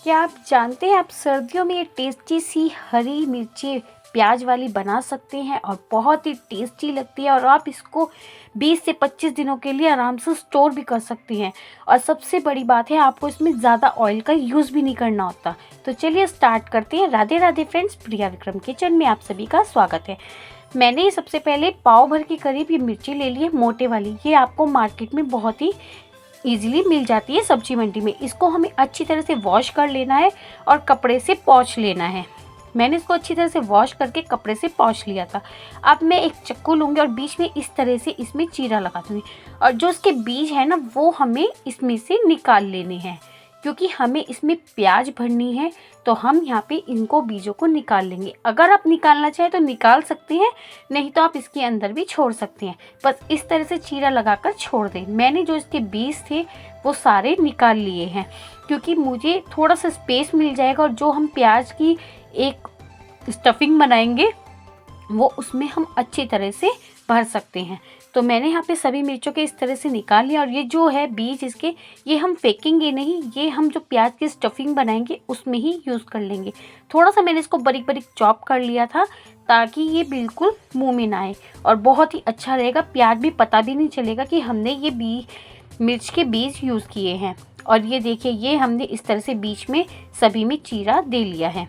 क्या आप जानते हैं आप सर्दियों में ये टेस्टी सी हरी मिर्ची प्याज वाली बना सकते हैं और बहुत ही टेस्टी लगती है और आप इसको 20 से 25 दिनों के लिए आराम से स्टोर भी कर सकती हैं। और सबसे बड़ी बात है आपको इसमें ज़्यादा ऑयल का यूज़ भी नहीं करना होता। तो चलिए स्टार्ट करते हैं। राधे राधे फ्रेंड्स, प्रिया विक्रम किचन में आप सभी का स्वागत है। मैंने सबसे पहले पाव भर के करीब ये मिर्ची ले ली है, मोटे वाली। ये आपको मार्केट में बहुत ही ईजिली मिल जाती है सब्जी मंडी में। इसको हमें अच्छी तरह से वॉश कर लेना है और कपड़े से पोंछ लेना है। मैंने इसको अच्छी तरह से वॉश करके कपड़े से पोंछ लिया था। अब मैं एक चाकू लूँगी और बीच में इस तरह से इसमें चीरा लगा दूँगी और जो इसके बीज है ना वो हमें इसमें से निकाल लेने हैं, क्योंकि हमें इसमें प्याज भरनी है। तो हम यहाँ पे इनको बीजों को निकाल लेंगे। अगर आप निकालना चाहें तो निकाल सकते हैं, नहीं तो आप इसके अंदर भी छोड़ सकते हैं। बस इस तरह से चीरा लगाकर छोड़ दें। मैंने जो इसके बीज थे वो सारे निकाल लिए हैं, क्योंकि मुझे थोड़ा सा स्पेस मिल जाएगा और जो हम प्याज की एक स्टफिंग बनाएंगे वो उसमें हम अच्छी तरह से भर सकते हैं। तो मैंने यहाँ पे सभी मिर्चों के इस तरह से निकाल लिया और ये जो है बीज इसके, ये हम फेंकेंगे नहीं, ये हम जो प्याज की स्टफिंग बनाएंगे उसमें ही यूज़ कर लेंगे। थोड़ा सा मैंने इसको बारीक बारीक चॉप कर लिया था ताकि ये बिल्कुल मुंह में ना आए और बहुत ही अच्छा रहेगा। प्याज भी पता भी नहीं चलेगा कि हमने ये मिर्च के बीज यूज़ किए हैं। और ये देखिए, ये हमने इस तरह से बीच में सभी में चीरा दे लिया है।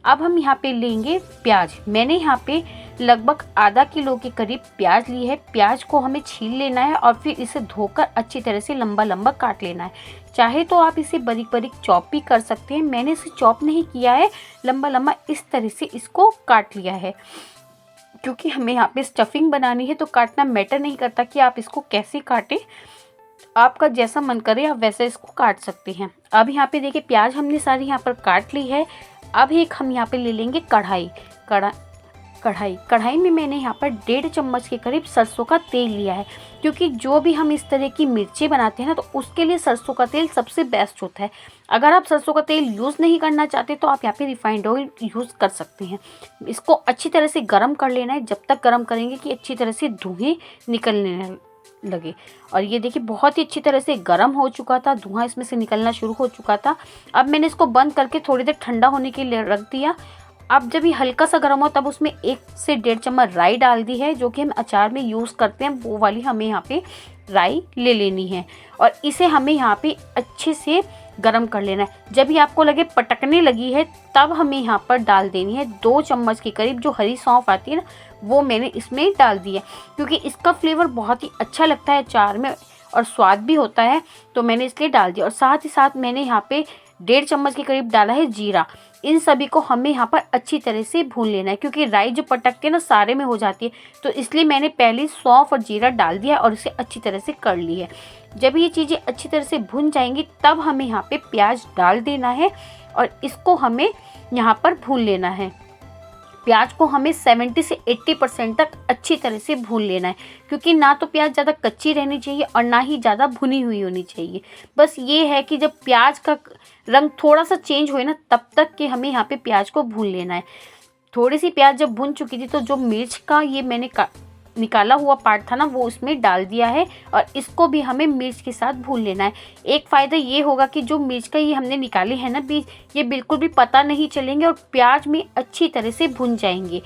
अब हम यहाँ पे लेंगे प्याज। मैंने यहाँ पे लगभग आधा किलो के करीब प्याज ली है। प्याज को हमें छील लेना है और फिर इसे धोकर अच्छी तरह से लंबा लंबा काट लेना है। चाहे तो आप इसे बारीक बारीक चॉप भी कर सकते हैं। मैंने इसे चॉप नहीं किया है, लंबा लंबा इस तरह से इसको काट लिया है, क्योंकि हमें यहाँ पे स्टफिंग बनानी है। तो काटना मैटर नहीं करता कि आप इसको कैसे काटें, आपका जैसा मन करे आप वैसे इसको काट सकते हैं। अब यहाँ पे देखिए प्याज हमने सारी यहाँ पर काट ली है। अब एक हम यहाँ पे ले लेंगे कढ़ाई में मैंने यहाँ पर 1.5 चम्मच के करीब सरसों का तेल लिया है, क्योंकि जो भी हम इस तरह की मिर्ची बनाते हैं ना तो उसके लिए सरसों का तेल सबसे बेस्ट होता है। अगर आप सरसों का तेल यूज़ नहीं करना चाहते तो आप यहाँ पे रिफाइंड ऑयल यूज़ कर सकते हैं। इसको अच्छी तरह से गर्म कर लेना है, जब तक गर्म करेंगे कि अच्छी तरह से धुएँ निकलने लगे। और ये देखिए बहुत ही अच्छी तरह से गर्म हो चुका था, धुआं इसमें से निकलना शुरू हो चुका था। अब मैंने इसको बंद करके थोड़ी देर ठंडा होने के लिए रख दिया। अब जब ये हल्का सा गर्म हो तब उसमें 1 से 1.5 चम्मच राई डाल दी है, जो कि हम अचार में यूज़ करते हैं। वो वाली हमें यहाँ पे राई ले लेनी है और इसे हमें यहाँ पे अच्छे से गरम कर लेना है। जब ये आपको लगे पटकने लगी है तब हमें यहाँ पर डाल देनी है 2 चम्मच के करीब जो हरी सौंफ आती है ना, वो मैंने इसमें डाल दी है, क्योंकि इसका फ्लेवर बहुत ही अच्छा लगता है अचार में और स्वाद भी होता है, तो मैंने इसलिए डाल दिया। और साथ ही साथ मैंने यहाँ पे 1.5 चम्मच के करीब डाला है जीरा। इन सभी को हमें यहाँ पर अच्छी तरह से भून लेना है, क्योंकि राई जो पटकते हैं ना सारे में हो जाती है, तो इसलिए मैंने पहले सौंफ और जीरा डाल दिया और इसे अच्छी तरह से कर ली है। जब ये चीज़ें अच्छी तरह से भुन जाएंगी तब हमें यहाँ पे प्याज डाल देना है और इसको हमें यहाँ पर भून लेना है। प्याज को हमें 70 से 80% तक अच्छी तरह से भून लेना है, क्योंकि ना तो प्याज ज़्यादा कच्ची रहनी चाहिए और ना ही ज़्यादा भुनी हुई होनी चाहिए। बस ये है कि जब प्याज का रंग थोड़ा सा चेंज होए ना तब तक कि हमें यहाँ पे प्याज को भून लेना है। थोड़ी सी प्याज जब भुन चुकी थी तो जो मिर्च का ये मैंने निकाला हुआ पार्ट था ना वो उसमें डाल दिया है और इसको भी हमें मिर्च के साथ भून लेना है। एक फ़ायदा ये होगा कि जो मिर्च का ये हमने निकाले हैं ना बीज, ये बिल्कुल भी पता नहीं चलेंगे और प्याज में अच्छी तरह से भुन जाएंगे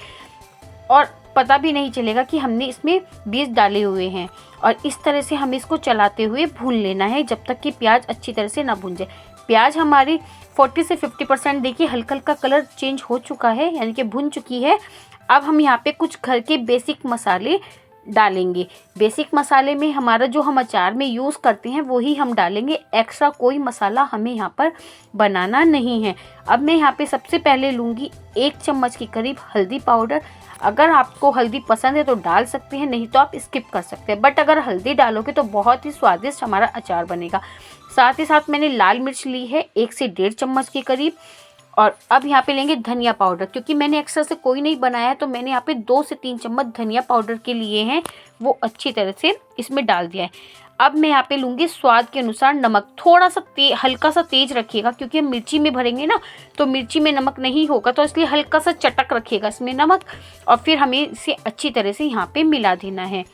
और पता भी नहीं चलेगा कि हमने इसमें बीज डाले हुए हैं। और इस तरह से हमें इसको चलाते हुए भून लेना है जब तक कि प्याज अच्छी तरह से ना भुन जाए। प्याज हमारी 40 से 50% देखिए हल्का हल्का कलर चेंज हो चुका है, यानी कि भुन चुकी है। अब हम यहाँ पे कुछ घर के बेसिक मसाले डालेंगे। बेसिक मसाले में हमारा जो हम अचार में यूज़ करते हैं वही हम डालेंगे, एक्स्ट्रा कोई मसाला हमें यहाँ पर बनाना नहीं है। अब मैं यहाँ पे सबसे पहले लूँगी 1 चम्मच के करीब हल्दी पाउडर। अगर आपको हल्दी पसंद है तो डाल सकते हैं, नहीं तो आप स्किप कर सकते हैं, बट अगर हल्दी डालोगे तो बहुत ही स्वादिष्ट हमारा अचार बनेगा। साथ ही साथ मैंने लाल मिर्च ली है 1 से 1.5 चम्मच के करीब। और अब यहाँ पे लेंगे धनिया पाउडर, क्योंकि मैंने एक्स्ट्रा से कोई नहीं बनाया है तो मैंने यहाँ पे 2 से 3 चम्मच धनिया पाउडर के लिए हैं, वो अच्छी तरह से इसमें डाल दिया है। अब मैं यहाँ पे लूँगी स्वाद के अनुसार नमक। थोड़ा सा हल्का सा तेज रखिएगा, क्योंकि हम मिर्ची में भरेंगे ना तो मिर्ची में नमक नहीं होगा, तो इसलिए हल्का सा चटक रखिएगा इसमें नमक। और फिर हमें इसे अच्छी तरह से यहाँ पे मिला देना है।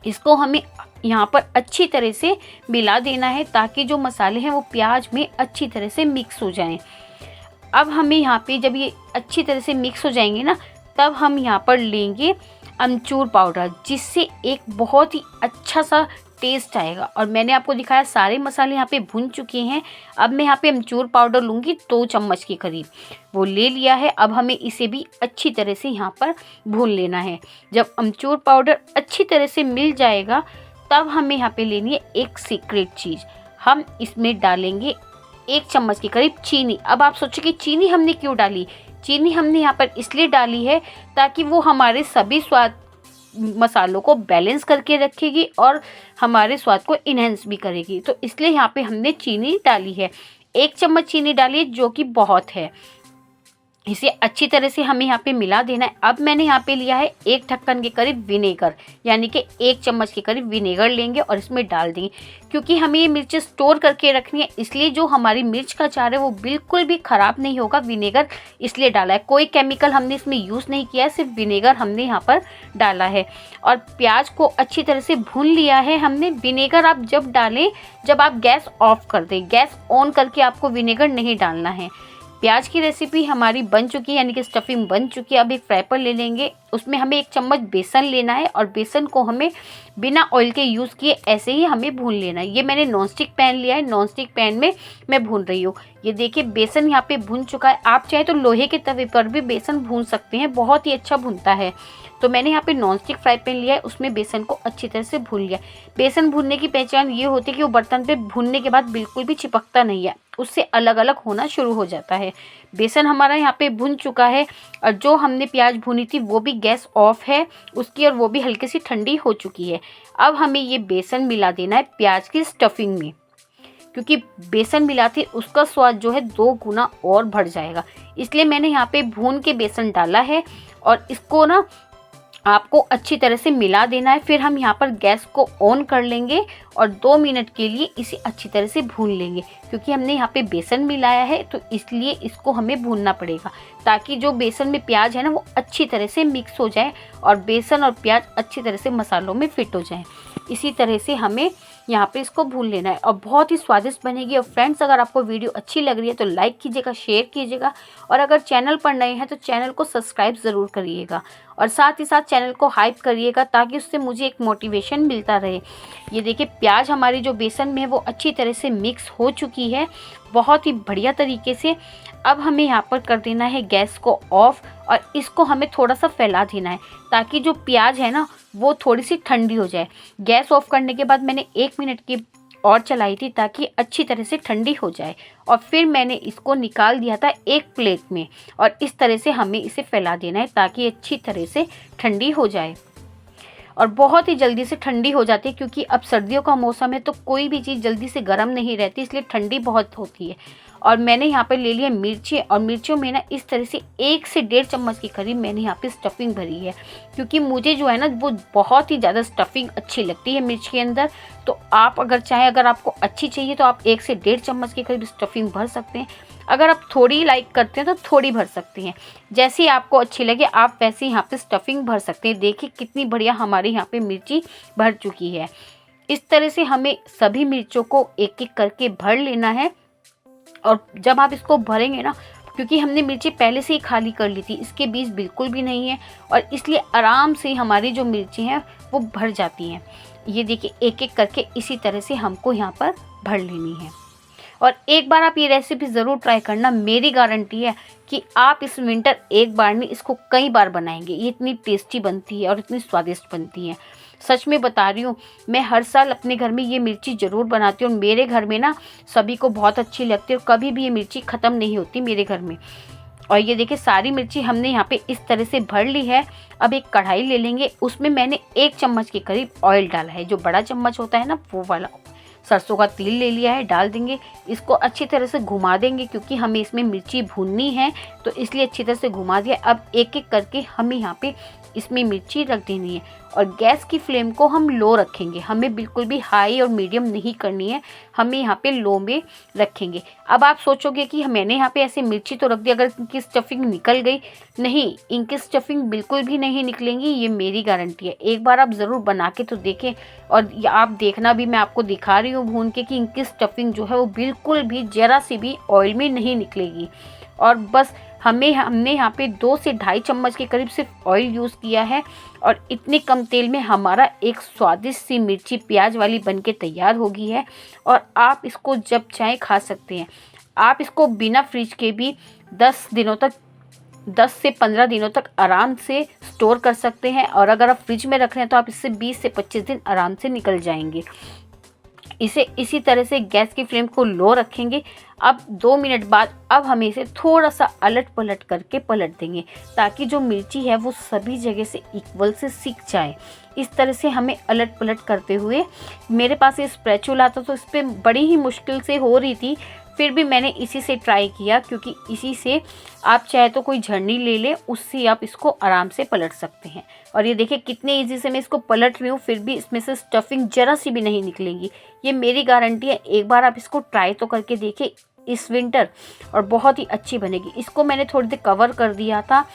इसको हमें यहाँ पर अच्छी तरह से मिला देना है ताकि जो मसाले हैं वो प्याज में अच्छी तरह से मिक्स हो जाएं। अब हमें यहाँ पे जब ये अच्छी तरह से मिक्स हो जाएंगे ना, तब हम यहाँ पर लेंगे अमचूर पाउडर, जिससे एक बहुत ही अच्छा सा टेस्ट आएगा। और मैंने आपको दिखाया सारे मसाले यहाँ पे भुन चुके हैं। अब मैं यहाँ पे अमचूर पाउडर लूँगी 2 चम्मच के करीब, वो ले लिया है। अब हमें इसे भी अच्छी तरह से यहाँ पर भून लेना है। जब अमचूर पाउडर अच्छी तरह से मिल जाएगा, तब हमें यहाँ पे लेनी है एक सीक्रेट चीज़। हम इसमें डालेंगे 1 चम्मच के करीब चीनी। अब आप सोचो कि चीनी हमने क्यों डाली? चीनी हमने यहाँ पर इसलिए डाली है ताकि वो हमारे सभी स्वाद मसालों को बैलेंस करके रखेगी और हमारे स्वाद को इन्हेंस भी करेगी। तो इसलिए यहाँ पे हमने चीनी डाली है। 1 चम्मच चीनी डाली है, जो कि बहुत है। इसे अच्छी तरह से हमें यहाँ पे मिला देना है। अब मैंने यहाँ पे लिया है 1 ढक्कन के करीब विनेगर, यानी कि 1 चम्मच के करीब विनेगर लेंगे और इसमें डाल देंगे। क्योंकि हमें ये मिर्चें स्टोर करके रखनी है, इसलिए जो हमारी मिर्च का अचार है वो बिल्कुल भी ख़राब नहीं होगा। विनेगर इसलिए डाला है, कोई केमिकल हमने इसमें यूज़ नहीं किया है, सिर्फ विनेगर हमने यहाँ पर डाला है। और प्याज को अच्छी तरह से भून लिया है हमने। विनेगर आप जब डालें, जब आप गैस ऑफ कर दें, गैस ऑन करके आपको विनेगर नहीं डालना है। प्याज की रेसिपी हमारी बन चुकी है, यानी कि स्टफिंग बन चुकी है। अब एक फ्राई पैन ले लेंगे, उसमें हमें 1 चम्मच बेसन लेना है और बेसन को हमें बिना ऑयल के यूज़ किए ऐसे ही हमें भून लेना है। ये मैंने नॉनस्टिक पैन लिया है, नॉनस्टिक पैन में मैं भून रही हूँ। ये देखिए बेसन यहाँ पे भून चुका है। आप चाहे तो लोहे के तवे पर भी बेसन भून सकते हैं, बहुत ही अच्छा भुनता है। तो मैंने यहाँ पे नॉनस्टिक फ्राई पैन लिया है, उसमें बेसन को अच्छी तरह से भून लिया। बेसन भूनने की पहचान ये होती है कि वो बर्तन पे भूनने के बाद बिल्कुल भी चिपकता नहीं है, उससे अलग अलग होना शुरू हो जाता है। बेसन हमारा यहाँ पे भुन चुका है और जो हमने प्याज भुनी थी वो भी गैस ऑफ है उसकी, और वो भी हल्की सी ठंडी हो चुकी है। अब हमें ये बेसन मिला देना है प्याज की स्टफिंग में, क्योंकि बेसन मिलाते उसका स्वाद जो है 2 गुना और बढ़ जाएगा। इसलिए मैंने यहाँ पे भून के बेसन डाला है और इसको ना आपको अच्छी तरह से मिला देना है। फिर हम यहाँ पर गैस को ऑन कर लेंगे और 2 मिनट के लिए इसे अच्छी तरह से भून लेंगे। क्योंकि हमने यहाँ पे बेसन मिलाया है तो इसलिए इसको हमें भूनना पड़ेगा, ताकि जो बेसन में प्याज है ना वो अच्छी तरह से मिक्स हो जाए और बेसन और प्याज अच्छी तरह से मसालों में फिट हो जाए। इसी तरह से हमें यहाँ पे इसको भून लेना है और बहुत ही स्वादिष्ट बनेगी। और फ्रेंड्स, अगर आपको वीडियो अच्छी लग रही है तो लाइक कीजिएगा, शेयर कीजिएगा, और अगर चैनल पर नए हैं तो चैनल को सब्सक्राइब ज़रूर करिएगा और साथ ही साथ चैनल को हाइप करिएगा, ताकि उससे मुझे एक मोटिवेशन मिलता रहे। ये देखिए प्याज हमारी जो बेसन में है वो अच्छी तरह से मिक्स हो चुकी है, बहुत ही बढ़िया तरीके से। अब हमें यहाँ पर कर देना है गैस को ऑफ और इसको हमें थोड़ा सा फैला देना है, ताकि जो प्याज है ना वो थोड़ी सी ठंडी हो जाए। गैस ऑफ करने के बाद मैंने 1 मिनट की और चलाई थी ताकि अच्छी तरह से ठंडी हो जाए, और फिर मैंने इसको निकाल दिया था एक प्लेट में। और इस तरह से हमें इसे फैला देना है ताकि अच्छी तरह से ठंडी हो जाए, और बहुत ही जल्दी से ठंडी हो जाती है। क्योंकि अब सर्दियों का मौसम है तो कोई भी चीज़ जल्दी से गर्म नहीं रहती, इसलिए ठंडी बहुत होती है। और मैंने यहाँ पर ले लिया मिर्ची, और मिर्चों में ना इस तरह से 1 से 1.5 चम्मच के करीब मैंने यहाँ पे स्टफिंग भरी है। क्योंकि मुझे जो है ना वो बहुत ही ज़्यादा स्टफिंग अच्छी लगती है मिर्च के अंदर। तो आप अगर चाहें, अगर आपको अच्छी चाहिए तो आप 1 से 1.5 चम्मच के करीब स्टफिंग भर सकते हैं। अगर आप थोड़ी लाइक करते हैं तो थोड़ी भर सकते हैं, जैसी आपको अच्छी लगे आप वैसे यहाँ पे स्टफिंग भर सकते हैं। देखिए कितनी बढ़िया हमारे यहाँ पे मिर्ची भर चुकी है। इस तरह से हमें सभी मिर्चों को एक एक करके भर लेना है। और जब आप इसको भरेंगे ना, क्योंकि हमने मिर्ची पहले से ही खाली कर ली थी, इसके बीज बिल्कुल भी नहीं है, और इसलिए आराम से हमारी जो मिर्ची हैं वो भर जाती हैं। ये देखिए एक एक करके इसी तरह से हमको यहाँ पर भर लेनी है। और एक बार आप ये रेसिपी ज़रूर ट्राई करना, मेरी गारंटी है कि आप इस विंटर एक बार नहीं इसको कई बार बनाएंगे। ये इतनी टेस्टी बनती है और इतनी स्वादिष्ट बनती है, सच में बता रही हूँ। मैं हर साल अपने घर में ये मिर्ची ज़रूर बनाती हूँ और मेरे घर में ना सभी को बहुत अच्छी लगती है और कभी भी ये मिर्ची ख़त्म नहीं होती मेरे घर में। और ये देखिए सारी मिर्ची हमने यहाँ पे इस तरह से भर ली है। अब एक कढ़ाई ले लेंगे, उसमें मैंने 1 चम्मच के करीब ऑयल डाला है, जो बड़ा चम्मच होता है ना वो वाला। सरसों का तेल ले लिया है, डाल देंगे। इसको अच्छी तरह से घुमा देंगे, क्योंकि हमें इसमें मिर्ची भूननी है तो इसलिए अच्छी तरह से घुमा दिया। अब एक एक करके हमें यहाँ पे इसमें मिर्ची रख देनी है और गैस की फ्लेम को हम लो रखेंगे, हमें बिल्कुल भी हाई और मीडियम नहीं करनी है, हमें यहाँ पे लो में रखेंगे। अब आप सोचोगे कि मैंने यहाँ पे ऐसे मिर्ची तो रख दी, अगर इनकी स्टफिंग निकल गई, नहीं, इनकी स्टफिंग बिल्कुल भी नहीं निकलेंगी, ये मेरी गारंटी है। एक बार आप ज़रूर बना के तो देखें, और आप देखना भी, मैं आपको दिखा रही हूँ भून के कि इनकी स्टफिंग जो है वो बिल्कुल भी ज़रा सी भी ऑयल में नहीं निकलेगी। और बस हमने यहाँ पे 2 से ढाई चम्मच के करीब सिर्फ ऑयल यूज़ किया है, और इतने कम तेल में हमारा एक स्वादिष्ट सी मिर्ची प्याज वाली बनके तैयार हो गई है। और आप इसको जब चाहे खा सकते हैं। आप इसको बिना फ्रिज के भी 10 से 15 दिनों तक आराम से स्टोर कर सकते हैं, और अगर आप फ्रिज में रख रहे हैं तो आप इससे 20 से 25 दिन आराम से निकल जाएंगे। इसे इसी तरह से गैस की फ्लेम को लो रखेंगे। अब 2 मिनट बाद अब हम इसे थोड़ा सा अलट पलट करके पलट देंगे, ताकि जो मिर्ची है वो सभी जगह से इक्वल से सिक जाए। इस तरह से हमें अलट पलट करते हुए, मेरे पास ये स्पैचुला था तो इस पर बड़ी ही मुश्किल से हो रही थी, फिर भी मैंने इसी से ट्राई किया, क्योंकि इसी से आप चाहे तो कोई झरनी ले लें, उससे आप इसको आराम से पलट सकते हैं। और ये देखिए कितने इजी से मैं इसको पलट रही हूँ, फिर भी इसमें से स्टफिंग जरा सी भी नहीं निकलेगी, ये मेरी गारंटी है। एक बार आप इसको ट्राई तो करके देखिए इस विंटर, और बहुत ही अच्छी बनेगी। इसको मैंने थोड़ी देर कवर कर दिया था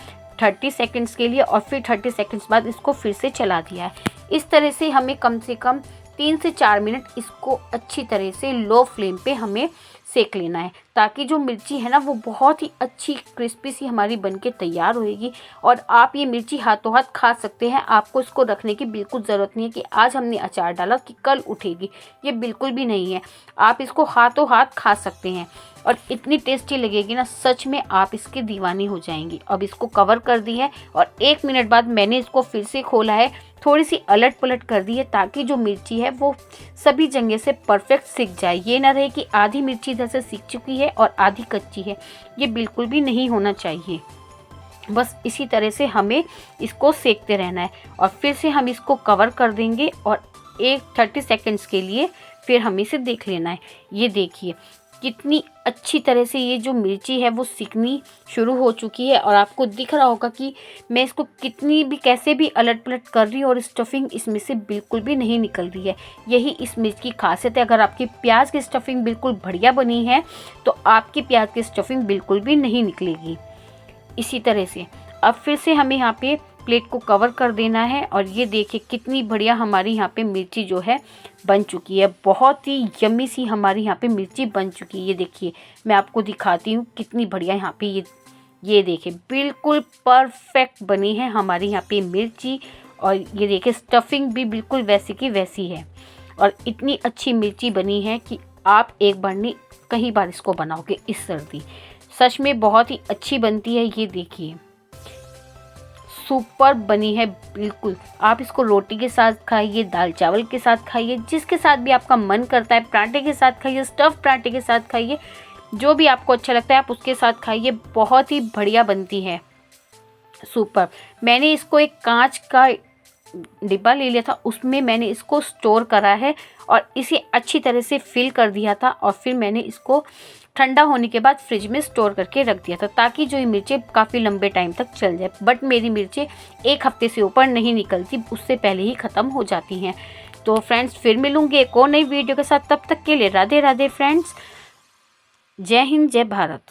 30 सेकेंड्स के लिए, और फिर 30 सेकेंड्स बाद इसको फिर से चला दिया है। इस तरह से हमें कम से कम 3 से 4 मिनट इसको अच्छी तरह से लो फ्लेम पे हमें सेक लेना है, ताकि जो मिर्ची है ना वो बहुत ही अच्छी क्रिस्पी सी हमारी बनके तैयार होएगी। और आप ये मिर्ची हाथों हाथ खा सकते हैं, आपको इसको रखने की बिल्कुल ज़रूरत नहीं है कि आज हमने अचार डाला कि कल उठेगी, ये बिल्कुल भी नहीं है। आप इसको हाथों हाथ खा सकते हैं, और इतनी टेस्टी लगेगी ना, सच में आप इसके दीवानी हो जाएंगी। अब इसको कवर कर दी है, और 1 मिनट बाद मैंने इसको फिर से खोला है, थोड़ी सी अलट पलट कर दी है, ताकि जो मिर्ची है वो सभी जगह से परफेक्ट सिक जाए। ये ना रहे कि आधी मिर्ची इधर से सिक चुकी है और आधी कच्ची है, ये बिल्कुल भी नहीं होना चाहिए। बस इसी तरह से हमें इसको सेकते रहना है, और फिर से हम इसको कवर कर देंगे, और 30 सेकेंड्स के लिए फिर हमें इसे देख लेना है। ये देखिए कितनी अच्छी तरह से ये जो मिर्ची है वो सिकनी शुरू हो चुकी है, और आपको दिख रहा होगा कि मैं इसको कितनी भी कैसे भी अलट पलट कर रही हूँ, और स्टफिंग इसमें से बिल्कुल भी नहीं निकल रही है। यही इस मिर्च की खासियत है। अगर आपकी प्याज की स्टफिंग बिल्कुल बढ़िया बनी है तो आपकी प्याज की स्टफिंग बिल्कुल भी नहीं निकलेगी। इसी तरह से अब फिर से हमें यहाँ पे प्लेट को कवर कर देना है, और ये देखिए कितनी बढ़िया हमारी यहाँ पे मिर्ची जो है बन चुकी है। बहुत ही यम्मी सी हमारी यहाँ पे मिर्ची बन चुकी है। ये देखिए मैं आपको दिखाती हूँ कितनी बढ़िया यहाँ पे ये देखिए बिल्कुल परफेक्ट बनी है हमारी यहाँ पे मिर्ची, और ये देखिए स्टफिंग भी बिल्कुल वैसी की वैसी है, और इतनी अच्छी मिर्ची बनी है कि आप एक बार नहीं कई बार इसको बनाओगे इस सर्दी। सच में बहुत ही अच्छी बनती है। ये देखिए सुपर बनी है बिल्कुल। आप इसको रोटी के साथ खाइए, दाल चावल के साथ खाइए, जिसके साथ भी आपका मन करता है, पराठे के साथ खाइए, स्टफ पराठे के साथ खाइए, जो भी आपको अच्छा लगता है आप उसके साथ खाइए। बहुत ही बढ़िया बनती है, सुपर। मैंने इसको एक कांच का डिब्बा ले लिया था, उसमें मैंने इसको स्टोर करा है, और इसे अच्छी तरह से फिल कर दिया था, और फिर मैंने इसको ठंडा होने के बाद फ्रिज में स्टोर करके रख दिया था, ताकि जो ये मिर्चें काफ़ी लंबे टाइम तक चल जाए। बट मेरी मिर्चें 1 हफ्ते से ऊपर नहीं निकलती, उससे पहले ही ख़त्म हो जाती हैं। तो फ्रेंड्स फिर मिलूंगी एक और नई वीडियो के साथ, तब तक के लिए राधे राधे फ्रेंड्स। जय हिंद, जय भारत।